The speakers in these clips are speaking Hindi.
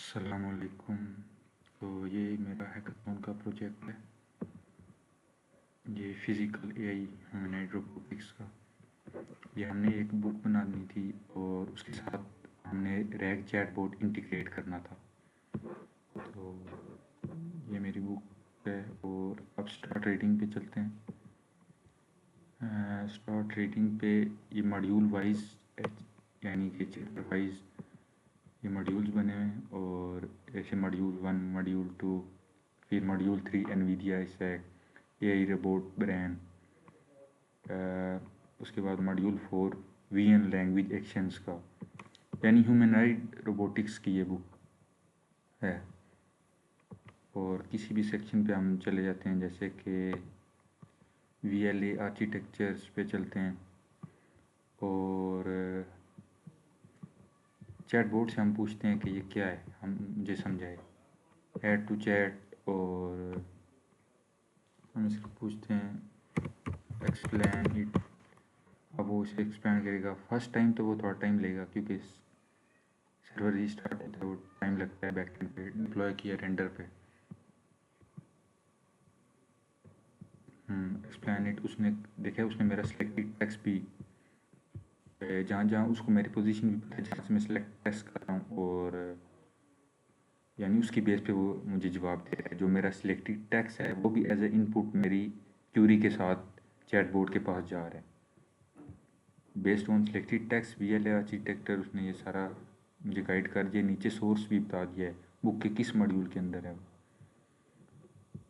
अस्सलामुअलैकुम। तो ये मेरा हैकाथॉन का प्रोजेक्ट है। ये फिज़िकल एआई ह्यूमनॉइड रोबोटिक्स का। ये हमने एक बुक बनानी थी और उसके साथ हमने रैग चैटबॉट इंटीग्रेट करना था। तो ये मेरी बुक है और अब स्टार्ट रीडिंग पे चलते हैं। स्टार्ट रीडिंग पे ये मॉड्यूल वाइज यानी कि चैप्टर वाइज ये मॉड्यूल्स बने हुए हैं और ऐसे मॉड्यूल 1, मॉड्यूल 2, फिर module 3 Nvidia stack AI robot brain, उसके बाद मॉड्यूल 4 वीएन लैंग्वेज एक्शंस का, यानी ह्यूमनॉइड रोबोटिक्स की ये बुक है। और किसी भी सेक्शन पे हम चले जाते हैं, जैसे कि वीएलए आर्किटेक्चर्स पे चलते हैं और चैटबॉट से हम पूछते हैं कि ये क्या है, हम मुझे समझाए। ऐड टू चैट और हम इसको पूछते हैं एक्सप्लेन इट। अब वो इसे एक्सप्लेन करेगा। फर्स्ट टाइम तो वो थोड़ा टाइम लेगा क्योंकि सर्वर रीस्टार्ट होता है, वो टाइम लगता है बैकएंड पे डिप्लॉय किया रेंडर पे। एक्सप्लेन इट उसने देखा, उसने मेरा सिलेक्टेड टेक्स्ट भी जहाँ जहाँ उसको मेरी पोजीशन भी पता है जहाँ से मैं सिलेक्ट टेक्स्ट कर रहा हूँ, और यानी उसकी बेस पे वो मुझे जवाब दे रहा है। जो मेरा सिलेक्टेड टेक्स्ट है वो भी एज ए इनपुट मेरी क्यूरी के साथ चैटबॉट के पास जा रहा है। Based on selected text VLA architecture उसने ये सारा मुझे गाइड कर दिया। नीचे सोर्स भी बता दिया है बुक के किस मॉड्यूल के अंदर है।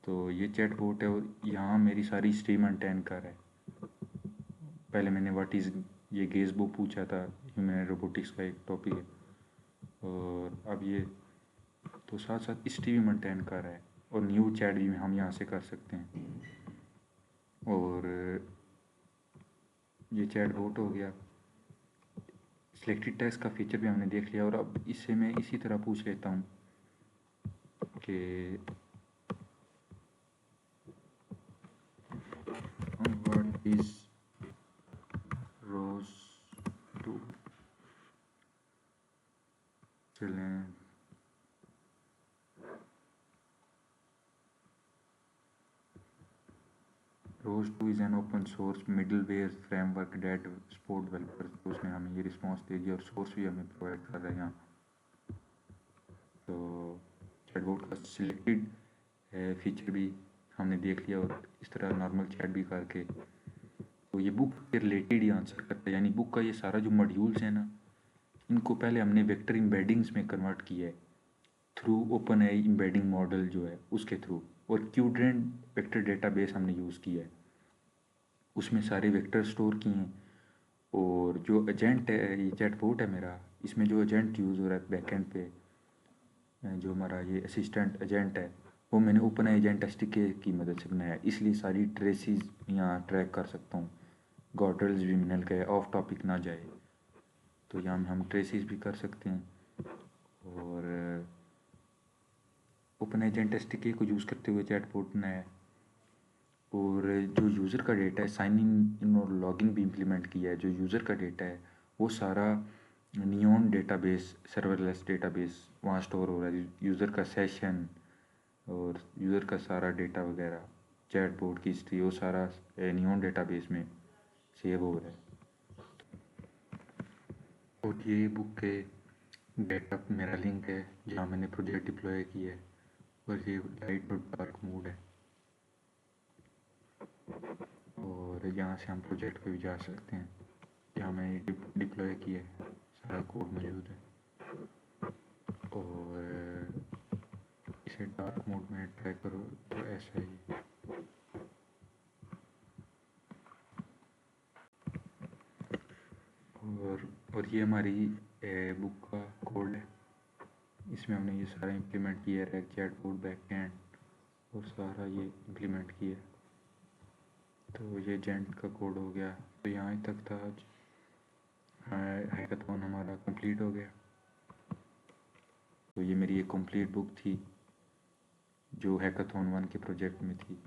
तो ये चैटबॉट है और यहाँ मेरी सारी स्ट्रीम अनटेन कर रहा है। पहले मैंने व्हाट इज़ ये गेज बुक पूछा था, ह्यूमन रोबोटिक्स का एक टॉपिक है, और अब ये तो साथ साथ स्ट्रीम भी मेंटेन कर रहा है और न्यू चैट भी हम यहाँ से कर सकते हैं। और ये चैटबॉट हो गया। सिलेक्टेड टेक्स्ट का फीचर भी हमने देख लिया और अब इससे मैं इसी तरह पूछ लेता हूँ कि व्हाट इज रोज टू। चलें, ROS two is an open source middleware framework that support developer. तो उसने हमें ये रिस्पॉन्स दे दिया और सोर्स भी हमें प्रोवाइड कर रहा है यहाँ। तो चैटबॉट का सिलेक्टेड फीचर भी हमने देख लिया और इस तरह नॉर्मल चैट भी करके तो ये बुक के रिलेटेड ही आंसर करता है। यानी बुक का ये सारा जो मॉड्यूल्स है ना, इनको पहले हमने वेक्टर एम्बेडिंग्स में कन्वर्ट किया है through open AI embedding model जो है उसके थ्रू, और क्यूड्रेंट वेक्टर डेटाबेस हमने यूज़ किया है, उसमें सारे वेक्टर स्टोर किए हैं। और जो एजेंट है, ये चैटबॉट है मेरा, इसमें जो एजेंट यूज़ हो रहा है बैकएंड पे, जो हमारा ये असिस्टेंट एजेंट है, वो मैंने ओपन एजेंट एसडीके की मदद से बनाया है। इसलिए सारी ट्रेसेस यहाँ ट्रैक कर सकता हूँ, गॉर्डल्स भी मिनल गए, ऑफ टॉपिक ना जाए, तो यहाँ हम ट्रेसेस भी कर सकते हैं। और ओपन एजेंट एसडीके को यूज़ करते हुए चैटबॉट ने और जो यूज़र का डेटा है साइन इन और लॉगिन भी इम्प्लीमेंट किया है। जो यूज़र का डेटा है वो सारा नियॉन डेटाबेस, सर्वरलेस डेटाबेस वहाँ स्टोर हो रहा है। यूज़र का सेशन और यूज़र का सारा डेटा वगैरह, चैटबॉट की हिस्ट्री, वो सारा नियॉन डेटाबेस में सेव हो रहा है। और ये बुक के गेटअप मेरा लिंक है जहाँ मैंने प्रोजेक्ट डिप्लॉय किया है, और ये लाइट और डार्क मोड है। और यहाँ से हम प्रोजेक्ट पे भी जा सकते हैं जहाँ मैंने डिप्लॉय किया है, सारा कोड मौजूद है। और इसे डार्क मोड में ट्राई करो तो ऐसा ही। और ये हमारी बुक का कोड है, इसमें हमने ये सारा इम्प्लीमेंट किया है, रैग चैटबॉट बैकएंड और सारा ये इम्प्लीमेंट किया। तो ये जेंट का कोड हो गया। तो यहाँ तक था आज। हैकाथॉन हमारा कंप्लीट हो गया। तो ये मेरी एक कंप्लीट बुक थी जो हैकाथॉन 1 के प्रोजेक्ट में थी।